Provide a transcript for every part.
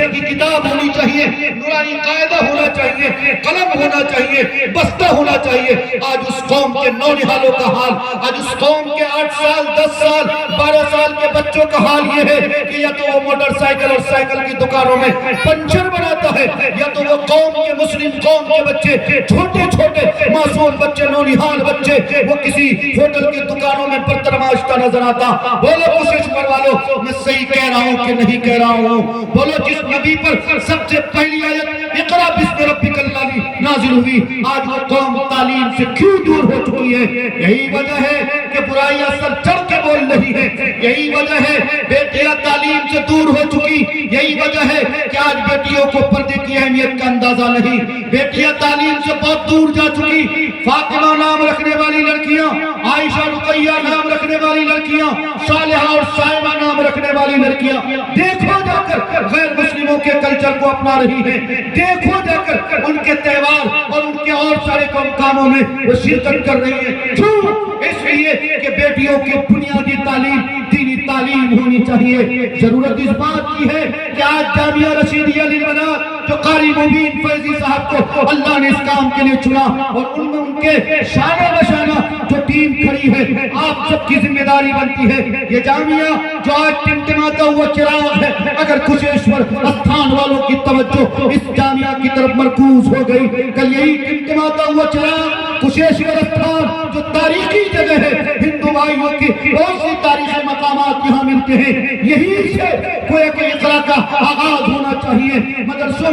مدرسے کی کتاب ہونی چاہیے، نورانی قاعدہ ہونا چاہیے، قلم ہونا چاہیے، بستہ ہونا چاہیے۔ آج اس قوم کے نونہالوں کا حال، آج اس قوم کے 8 سال 10 سال 12 سال کے بچوں کا حال یہ ہے کہ یا تو وہ موٹر سائیکل اور سائیکل کی دکانوں میں پنچر بناتا ہے، یا تو وہ قوم کے مسلم قوم کے بچے چھوٹے چھوٹے معصوم بچے نونہال بچے وہ کسی ہوٹل کی دکانوں میں برتن مانجتا نظر آتا۔ بولو کوشش کروا لو میں صحیح کہہ رہا ہوں کہ نہیں کہہ رہا ہوں؟ بولو جس نبی پر سب سے پہلی آیت اقرا بسم ربک الذی نازل ہوئی، آج وہ قوم تعلیم سے کیوں دور ہو چکی ہے؟ یہی وجہ ہے کہ برائیاں سر چڑھ کے بول رہی ہے، یہی وجہ ہے بیٹیاں تعلیم سے دور ہو چکی، یہی وجہ ہے کہ آج بیٹیوں کو پردے کی اہمیت کا اندازہ نہیں، بیٹیاں تعلیم سے بہت دور جا چکی۔ فاطمہ نام رکھنے والی لڑکیاں، عائشہ رقیہ نام رکھنے والی لڑکیاں، صالحہ اور صائمہ نام رکھنے والی لڑکیاں دیکھو جا کر غیر مسلموں کے کلچر کو اپنا رہی ہیں، دیکھو جا کر ان کے تہوار اور ان کے اور سارے کاموں میں وہ شرکت کر رہی ہیں۔ کیوں؟ اس لیے کہ بیٹیوں کی بنیادی تعلیم دینی تعلیم ہونی چاہیے۔ ضرورت اس بات کی ہے کہ آج جامعہ رشیدیہ للبنات جو قاری مبین فیضی صاحب کو اللہ نے اس کام کے لیے چنا اور ان میں ان کے شانہ بشانہ جو ٹیم کھڑی ہے، آپ سب کی ذمہ داری بنتی ہے۔ یہ جامعہ جو آج ٹمٹماتا ہوا چراغ ہے، اگر کشیشور استھان والوں کی توجہ اس جامعہ کی طرف مرکوز ہو گئی، کل یہی ٹمٹماتا ہوا چراغ کشیشور استھان جو تاریخی جگہ ہے، ہندو بھائیوں کی بہت سی تاریخی مقامات یہاں ملتے ہیں، یہی سے گویا کہ اقرا کا آغاز ہونا چاہیے۔ مدرسوں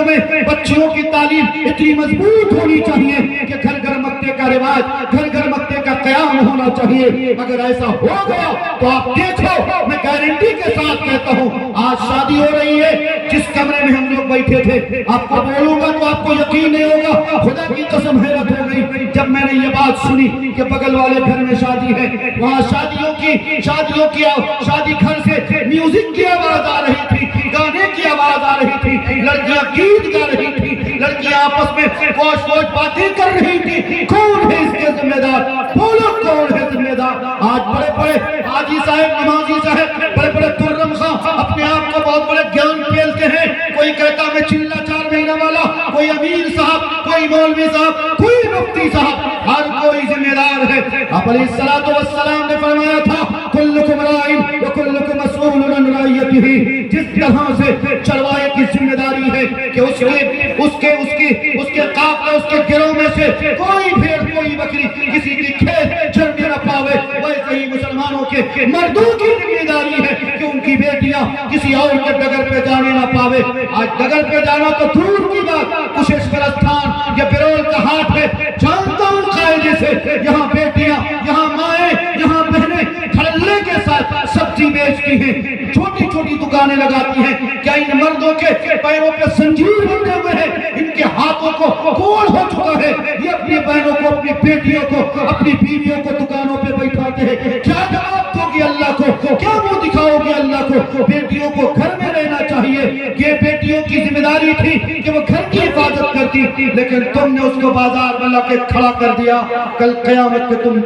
میں بچیوں کی تعلیم اتنی مضبوط ہونی چاہیے کہ گھر گھر مکتے کا رواج، گھر گھر مکتے کا قیام ہونا چاہیے۔ اگر ایسا ہو گیا تو آپ دیکھو، میں گارنٹی کے ساتھ کہتا ہوں، آج شادی ہو رہی ہے، جس کمرے میں ہم لوگ بیٹھے تھے، آپ کو بولوں گا تو آپ کو یقین نہیں ہوگا، خدا کی قسم حیرت ہو گئی جب میں نے یہ بات سنی کہ بغل والے گھر میں شادی ہے، وہاں شادیوں کی شادی گھر سے میوزک کی آواز آ رہی تھی، گانے کی آواز آ رہی تھی، لڑکیاں گیت گا رہی تھی، لڑکیاں آپس میں فوش باتیں کر رہی تھی۔ کون ہے اس کے ذمہ دار؟ بولو کون ہے ذمہ دار؟ آج بڑے بڑے حاجی صاحب، نمازی صاحب، بڑے بڑے ترم خان اپنے آپ کو بہت بڑے گیان پھیلتے ہیں، کوئی کہتا میں چلہ 4 مہینہ والا، کوئی امیر صاحب، کوئی مولوی صاحب، کوئی مفتی صاحب، ہر کوئی ذمہ دار ہے۔ آپ علیہ السلام نے فرمایا تھا کلکم راعٍ وکلکم مسئول عن رعیتہ، جس طرح سے چروائے کی ذمہ داری ہے کہ اس کے قافلے، اس کے گروہ میں سے کوئی بھیڑ، کوئی بکری کسی کی کھیت چرنے نہ پاوے، ویسے ہی مسلمانوں کے مردوں کی ذمہ داری ہے کہ ان کی بیٹیاں کسی اور کے ڈگر پہ جانے نہ پاوے۔ آج ڈگر پہ جانا تو دور کی بات، کشیشور استھان یا بیرول کا ہاتھ ہے، جانتا ہوں قاعدے سے یہاں بیٹیاں، یہاں مائیں، یہاں بہنیں دھڑلے کے ساتھ سبزی بیچتی ہیں، چھوٹی چھوٹی دکانیں لگاتی ہیں۔ کیا ان مردوں کے پیروں پہ زنجیر بندھے ہوئے ہیں؟ ان کے ہاتھوں کو کوڑ ہو چکا ہے، یہ اپنی بہنوں کو، اپنی بیٹیوں کو، اپنی بیویوں کو دکانوں پہ بیٹھاتے ہیں۔ کیا جواب دو گی اللہ کو؟ کیا منہ دکھاؤ گی اللہ کو؟ بیٹیوں کو گھر میں رہنا چاہیے، یہ بیٹیوں کی ذمہ داری تھی کہ وہ گھر کی حفاظت کرتی، لیکن تم نے اس کو بازار میں لا کے کھڑا کر دیا۔ کل قیامت میں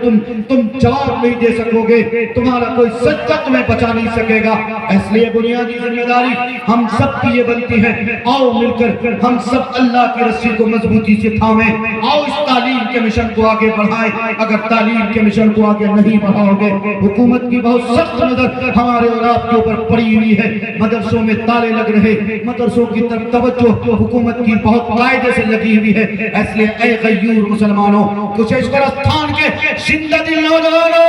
تم جواب نہیں دے سکو گے، تمہارا کوئی سجدہ تمہیں بچا نہیں سکے گا۔ اس لیے بنیادی ذمہ داری ہم سب کی یہ بنتی ہے، آؤ مل کر ہم سب اللہ کی رسی کو مضبوطی سے تھامیں، آؤ اس تعلیم کے مشن کو آگے بڑھائیں۔ اگر تعلیم کے مشن کو آگے نہیں بڑھاؤ گے، حکومت کی بہت سخت نظر ہمارے اور آپ کے اوپر پڑی ہوئی ہے، مدرسوں میں تالے لگ رہے، مدرسوں کی طرف توجہ حکومت کی بہت قاعدے سے لگی ہوئی ہے۔ اس لیے اے غیور مسلمانوں، کشیشور استھان کے زندہ دل نوجوانوں،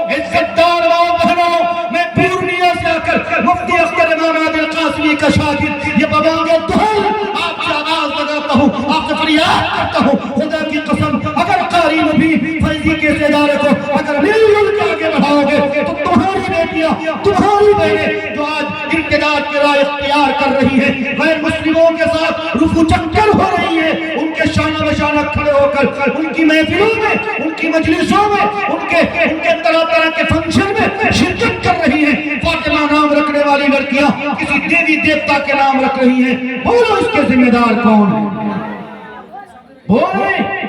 عزت دار ماں بہنوں، میں پورنیا سے آ کر مفتی اختر امام عادل قاسمی کا شاگرد یہ بابانگے دہل آپ سے آواز لگاتا ہوں، آپ سے فریاد کرتا ہوں، خدا کی قسم اگر قاری مبین فیضی کے اس ادارے کو اگر مل جل کے آگے بڑھاؤ گے تو تمہاری بیٹیاں، تمہاری بہنیں جو آج امتداد کی راہ اختیار کر رہی ہیں، غیر مسلموں کے ساتھ رفو چکر ہو رہی ہیں، ان کے شانہ بشانہ کھڑے ہو کر ان کی محفلوں میں، ان کی مجلسوں میں، ان کے طرح طرح کے فنکشن میں شرکت کر رہی ہیں۔ فاطمہ نام رکھنے والی لڑکیاں کسی دیوی دیوتا کے نام رکھ رہی ہیں۔ بولو اس کے ذمہ دار کون ہے؟ بولو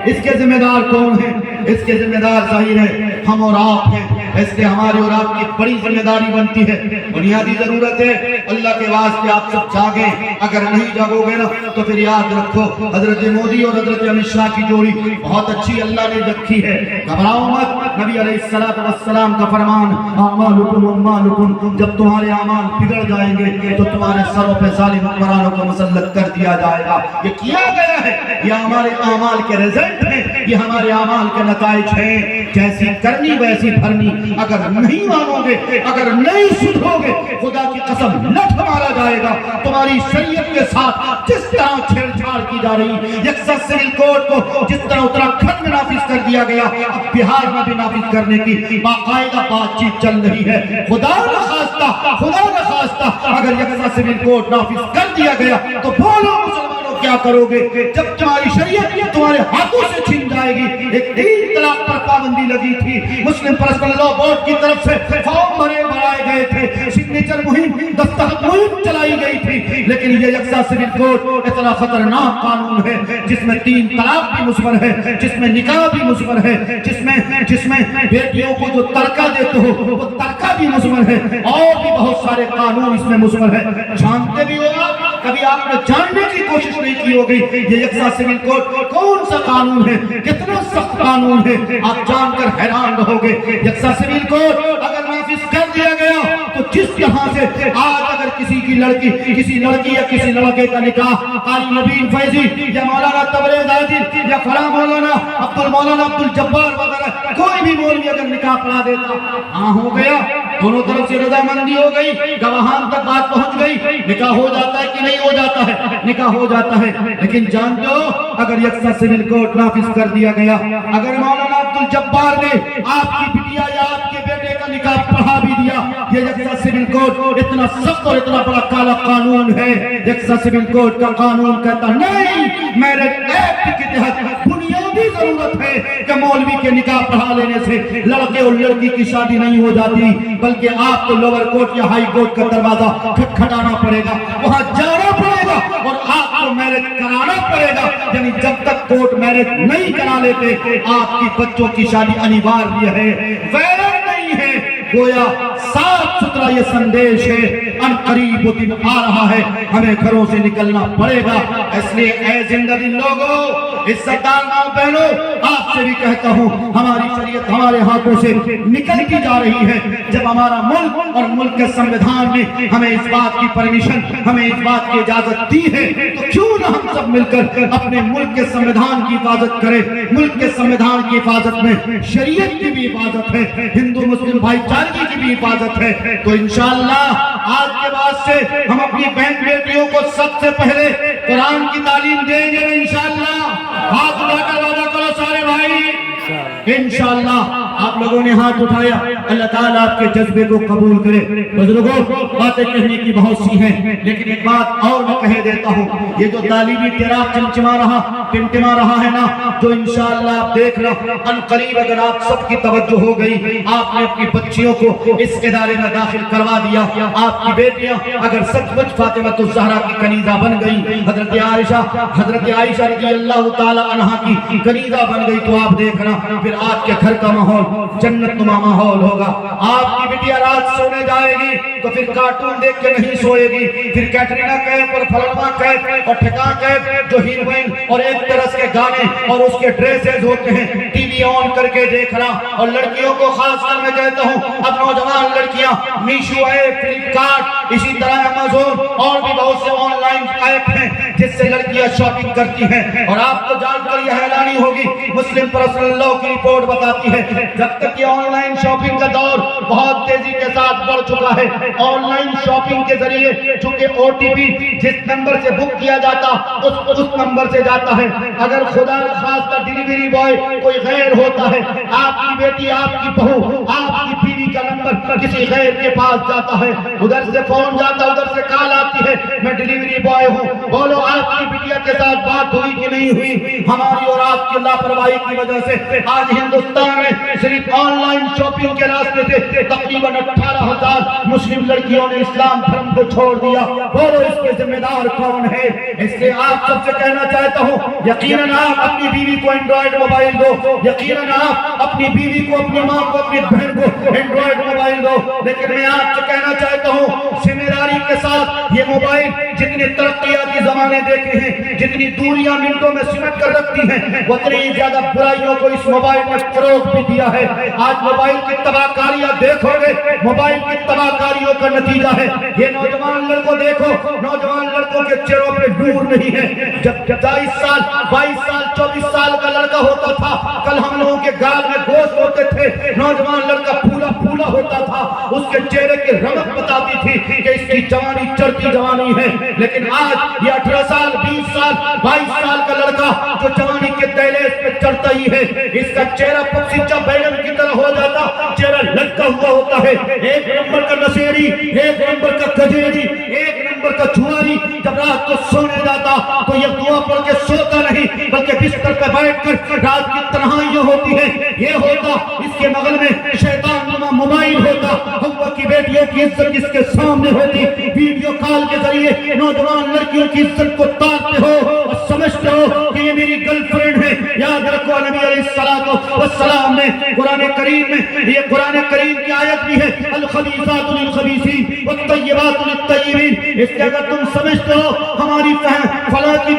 اس کے ذمہ دار کون ہیں؟ اس کے ذمہ دار ظاہر ہے ہم اور آپ ہیں۔ اس لیے ہماری اور آپ کی بڑی ذمہ داری بنتی ہے، بنیادی ضرورت ہے اللہ کے واسطے آپ سب جاگیں۔ اگر نہیں جاگو گے نا تو پھر یاد رکھو حضرت مودی اور حضرت امت شاہ کی جوڑی بہت اچھی اللہ نے رکھی ہے، گھبراؤ مت۔ نبی علیہ السلام کا فرمان اعمالکم اعمالکم، جب تمہارے اعمال بگڑ جائیں گے تو تمہارے سروں پہ ظالم حکمرانوں کو مسلط کر دیا جائے گا۔ یہ کیا گیا ہے، یہ ہمارے اعمال کے رزلٹ ہیں، یہ ہمارے اعمال کے نتائج ہیں۔ جیسی کرنی ویسی بھرنی، اگر نہیں مانو گے، اگر نہیں سدھرو گے، خدا کی قسم لٹھ مارا جائے گا۔ تمہاری شریعت کے ساتھ جس طرح چھیڑ چھاڑ کی جا رہی، یکساں سول کوڈ کو جس طرح اتراکھنڈ میں نافذ کر دیا گیا، اب بہار میں بھی نافذ کرنے کی باقاعدہ بات چیت چل رہی ہے۔ خدا نہ خواستہ اگر یکساں سول کوڈ نافذ کر دیا گیا تو بولو مسلمانوں کیا کرو گے؟ جب تمہاری شریعت تمہارے ہاتھوں سے چھن جائے گی۔ ایک 3 طلاق پر پابندی لگی تھی، مسلم پرسنل لا بورڈ کی طرف سے فارم بھرائے گئے تھے، سگنیچر مہم، دستخط مہم چلائی گئی تھی، لیکن یہ یکساں سول کوڈ اتنا خطرناک قانون ہے جس میں 3 طلاق بھی مصور ہے، جس میں نکاح بھی مصور ہے، جس میں بیٹیوں کو جو ترکہ دیتے ہو وہ ترکہ بھی مصور ہے، اور بھی بہت سارے قانون اس میں مصور ہے۔ جانتے بھی ہو آپ، کبھی آپ نے جاننے کی کوشش نہیں کی ہوگی یہ یکساں سول کوڈ کون سا قانون ہے، کتنا سخت قانون ہے، آپ جان کر حیران رہو گے۔ یکساں سول کوڈ اگر نافذ کر دیا گیا تو جس یہاں سے آج اگر کسی لڑکی یا کسی لڑکے کا نکاح قاری نبیل فیضی یا مولانا تبریز عادل یا فلاں مولانا عبد الجبار وغیرہ کوئی بھی مولوی اگر نکاح پڑھا دیتا، ہاں ہو گیا، دونوں طرف سے رضامندی ہو گئی، گواہان تک بات پہنچ گئی، نکاح ہو جاتا ہے کہ نہیں ہو جاتا ہے؟ نکاح ہو جاتا ہے۔ لیکن جانتے ہو اگر یکساں سول کوڈ نافذ کر دیا گیا، اگر مولانا عبد الجبار نے آپ کی بٹیا یا آپ کے بیٹے کا نکاح پڑھا بھی دیا، یہ یکساں سول کوڈ اتنا سخت اور اتنا بڑا کالا قانون ہے، یکساں سول کوڈ کا قانون کہتا نہیں، میرج ایکٹ کے تحت بنیادی ضرورت ہے کہ مولوی کے نکاح پڑھا لینے سے لڑکے اور لڑکی کی شادی نہیں ہو جاتی، بلکہ آپ کو لوور کورٹ یا ہائی کورٹ کا دروازہ کھٹکھٹانا پڑے گا، وہاں جانا پڑے گا اور آپ کو میرج کرانا پڑے گا۔ یعنی جب تک کورٹ میرج نہیں کرا لیتے آپ کی بچوں کی شادی انیواریہ ہے، ویرا نہیں ہے۔ گویا صاف ستھرا یہ سندیش ہے، ان قریب وہ دن آ رہا ہے، ہمیں گھروں سے نکلنا پڑے گا۔ اس لیے اے زندہ دل لوگوں، عزتدار ماں بہنوں، آپ سے بھی کہتا ہوں ہماری شریعت ہمارے ہاتھوں سے نکلتی جا رہی ہے۔ جب ہمارا ملک اور ملک کے سنویدھان نے ہمیں اس بات کی پرمیشن، ہمیں اس بات کی اجازت دی ہے تو کیوں نہ ہم سب مل کر اپنے ملک کے سنویدھان کی حفاظت کریں۔ ملک کے سنویدھان کی حفاظت میں شریعت کی بھی حفاظت ہے، ہندو مسلم بھائی چارگی کی بھی حفاظت ہے۔ تو انشاءاللہ آج کے بعد سے ہم اپنی بہن بیٹیوں کو سب سے پہلے قرآن کی تعلیم دیں گے انشاءاللہ۔ ہاتھ اٹھا کر وعدہ کرو سارے بھائی، انشاءاللہ۔ آپ لوگوں نے ہاتھ اٹھایا، اللہ تعالیٰ آپ کے جذبے کو قبول کرے۔ بزرگوں، باتیں کہنے کی بہت سی ہیں، لیکن ایک بات اور میں کہہ دیتا ہوں، یہ جو تعلیمی تیراک ٹمٹما رہا ہے نا، جو انشاءاللہ آپ دیکھ رہا، ان قریب اگر آپ سب کی توجہ ہو گئی، آپ نے اپنی بچیوں کو اس ادارے میں داخل کروا دیا، آپ کی بیٹیاں اگر سچ مچ فاطمہ الزہرا کی کنیزہ بن گئی، حضرت عائشہ رضی اللہ تعالی عنہا کی کنیزہ بن گئی، تو آپ دیکھنا پھر آپ کے گھر کا ماحول جنت نما ماحول ہوگا۔ آپ کی بیٹیاں رات سونے جائے گی تو پھر کارٹون دیکھ کے نہیں سوئے گی، پھر کیٹرینا کیف اور فلما کیف اور ٹھکا کیف جو ہیروئن اور ایک طرح کے گانے اور اس کے ڈریسز ہوتے ہیں ٹی وی آن کر کے دیکھنا۔ اور لڑکیوں کو خاص کر میں کہتا ہوں، اب نوجوان لڑکیاں میشو ہے، فلپکارٹ، اسی طرح امازون اور بھی بہت سے آن لائن ایپ ہیں جس سے لڑکیاں شاپنگ کرتی ہیں۔ اور آپ کو جان کر یہ حیرانی ہوگی، مسلم پرسنل لا کی رپورٹ بتاتی ہے جب تک یہ آن لائن شاپنگ کا دور بہت تیزی کے ساتھ بڑھ چکا ہے، آن لائن شاپنگ کے ذریعے چونکہ او ٹی پی جس نمبر سے بک کیا جاتا اس نمبر سے جاتا ہے، اگر خدا نخواستہ ڈیلیوری بوائے کوئی غیر ہوتا ہے، آپ کی بیٹی، آپ کی بہو، آپ کی بیوی کا نمبر کسی غیر کے پاس جاتا ہے، ادھر سے فون جاتا، ادھر سے کال آتی ہے، میں ڈیلیوری بوائے ہوں، بولو آپ کی بٹیا کے ساتھ بات ہوئی کہ نہیں ہوئی؟ ہماری اور آپ کی لاپرواہی کی وجہ سے آج ہندوستان میں صرف آن لائن شاپنگ کے راستے سے تقریباً 18,000 مسلم لڑکیوں نے اسلام دھرم کو چھوڑ دیا۔ بولو اس کے ذمہ دار کون ہے؟ اس لیے آپ سب سے کہنا چاہتا ہوں، یقیناً آپ اپنی بیوی کو اینڈرائیڈ موبائل دو، یقیناً آپ اپنی بیوی کو، اپنی ماں کو، اپنی بہن کو اینڈرائیڈ موبائل دو، لیکن میں آپ سے کہنا چاہتا ہوں ذمہ داری کے ساتھ یہ موبائل جتنے ترقیاتی زمانے دیکھے ہیں، جتنی دوریاں منٹوں میں سمٹ کر رکھتی ہیں، اتنی زیادہ برائیوں کو اس موبائل نے فروغ بھی دیا ہے۔ آج موبائل کی تباہ کاریاں دیکھو گے، موبائل کی تباہ کاریوں کا نتیجہ ہے یہ نوجوان لڑکوں دیکھو، نوجوان لڑکوں کے چہروں پہ نور نہیں ہے۔ جب 22 سال 24 سال کا لڑکا ہوتا تھا، کل ہم لوگوں کے گال میں گوشت ہوتے تھے، نوجوان لڑکا پھولا پھولا ہوتا تھا، اس کے چہرے کی رمق بتاتی تھی کہ اس کی جوانی چڑھتی جوانی ہے۔ لیکن آج یہ 18 سال 20 سال 22 سال کا لڑکا جو جوانی کے دہلیز پہ چڑھتا ہی ہے، اس کا چہرہ پکسیچا بیگن کی طرح ہو جاتا، چہرہ لٹکا ہوا ہوتا ہے۔ ایک نمبر کا نشیڑی، ایک نمبر کا گجیڑی، ایک نمبر کا جواری جب رات کو سونے جاتا تو یہ دعا پڑھ کے سوتا نہیں، بلکہ بستر پہ بیٹھ کر رات کی تنہائیاں ہوتی ہیں، یہ ہوتا اس کے بغل میں شیطان نما موبائل ہوتا، ہوا کی بیٹیوں کی عزت اس کے سامنے ہوتی، ویڈیو کال کے ذریعے نوجوان لڑکیوں کی عزت کو تاڑتے ہو اور سمجھتے ہو کہ یہ میری گرل فرینڈ ہے۔ یاد رکھو نبی علیہ السلام نے قرآن کریم میں، یہ قرآن کریم کی آیت بھی ہے، الخبیثات للخبیثین والطیبات للطیبین۔ اس لیے اگر تم سمجھتے ہو ہماری فلاں کی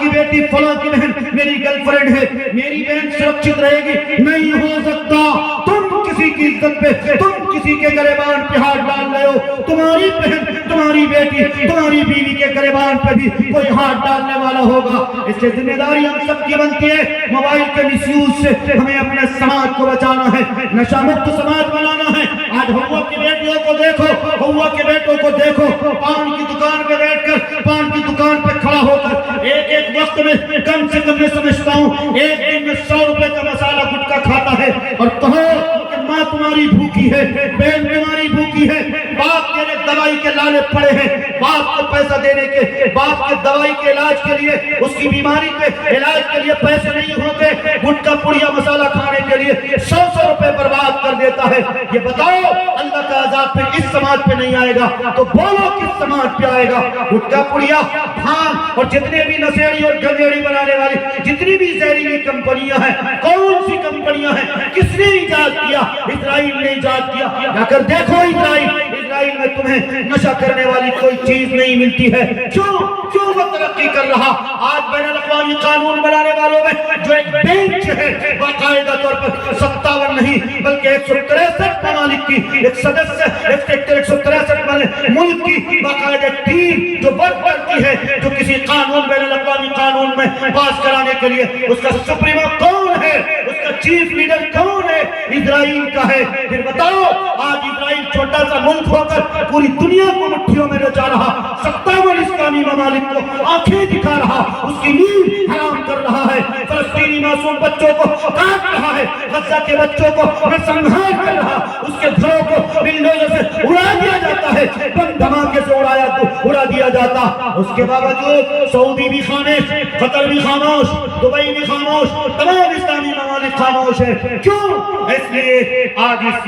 بیٹی فلاں کی بہن میری گرل فرینڈ ہے، میری بہن سرکشت رہے گی، نہیں ہو سکتا۔ تم کسی کی عزت پہ، تم کسی کے گریبان پہ ہاتھ ڈال رہے ہو، تمہاری بہن، تمہاری بیٹی، تمہاری بیوی کے گریبان پہ بھی کوئی ہاتھ ڈالنے والا ہوگا۔ اس سے ذمہ داری ہم سب کی بنتی ہے، موبائل کے مس یوز سے ہمیں اپنے سماج کو بچانا ہے، نشہ مکت سماج بنانا ہے۔ آج ہوا کی بیٹیوں کو دیکھو، ہوا کے بیٹوں کو دیکھو، پان کی دکان پہ بیٹھ کر، پان کی دکان پہ کھڑا ہو کر ایک وقت میں کم سے کم میں سمجھتا ہوں ایک دن میں 100 روپے کا مسالہ گٹکا کھاتا ہے، اور کہو کہ ماں تمہاری بھوکی ہے، بہن تمہاری بھوکی ہے، باپ تیرے دوائی کے لالے پڑے ہیں، باپ کو پیسہ دینے کے، باپ کے دوائی کے علاج کے لیے، اس کی بیماری کے علاج کے لیے پیسے نہیں ہوتے، گٹکا پڑیا مسالہ کھانے کے لیے 100 روپے برباد کر دیتا ہے۔ یہ بتاؤ اللہ کا عذاب پھر اس سماج پہ نہیں آئے گا تو بولو کس سماج پہ آئے گا؟ گٹکا پڑیا، بھانگ اور جتنے بھی نشیڑی اور گنجیڑی بنانے والی جتنی بھی زہریلی کمپنیاں ہیں، کون سی کمپنیاں ہیں، کس نے ایجاد کیا؟ اسرائیل نے ایجاد کیا۔ جا کر دیکھو اسرائیل میں تمہیں نشہ کرنے والی کوئی چیز نہیں ملتی ہے۔ کیوں وہ ترقی کر رہا؟ آج بین الاقوامی قانون بنانے والوں میں جو ایک بینچ ہے، باقاعدہ طور پر 57 نہیں بلکہ 163 ممالک کی ایک سدسیہ، 163 ملک کی باقاعدہ ٹیم جو ورک کرتی ہے، جو کسی قانون بین الاقوامی قانون میں پاس کرانے کے لیے اس کا سپریمو کون ہے، اس کا چیف لیڈر کون ہے؟ اسرائیل کا ہے۔ پھر بتاؤ آج اسرائیل چھوٹا سا ملک ہو کر پوری دنیا کو مٹھیوں میں نچا رہا، 57 اسلامی ممالک کو آنکھیں دکھا رہا، اس کی نیند حرام کر رہا ہے، فلسطینی معصوم بچوں کو کاٹ رہا ہے، غزہ کے بچوں کو نرسنہار کر رہا، اس کے گھروں کو بلڈوزر سے اڑا دیا جاتا ہے، بم دھماکے سے اڑا دیا جاتا۔ اس کے باوجود سعودی بھی خاموش، قطر بھی خاموش، دبئی بھی خاموش، تمام اسلامی ممالک خاموش ہے۔ کیوں؟ اس لیے آج اس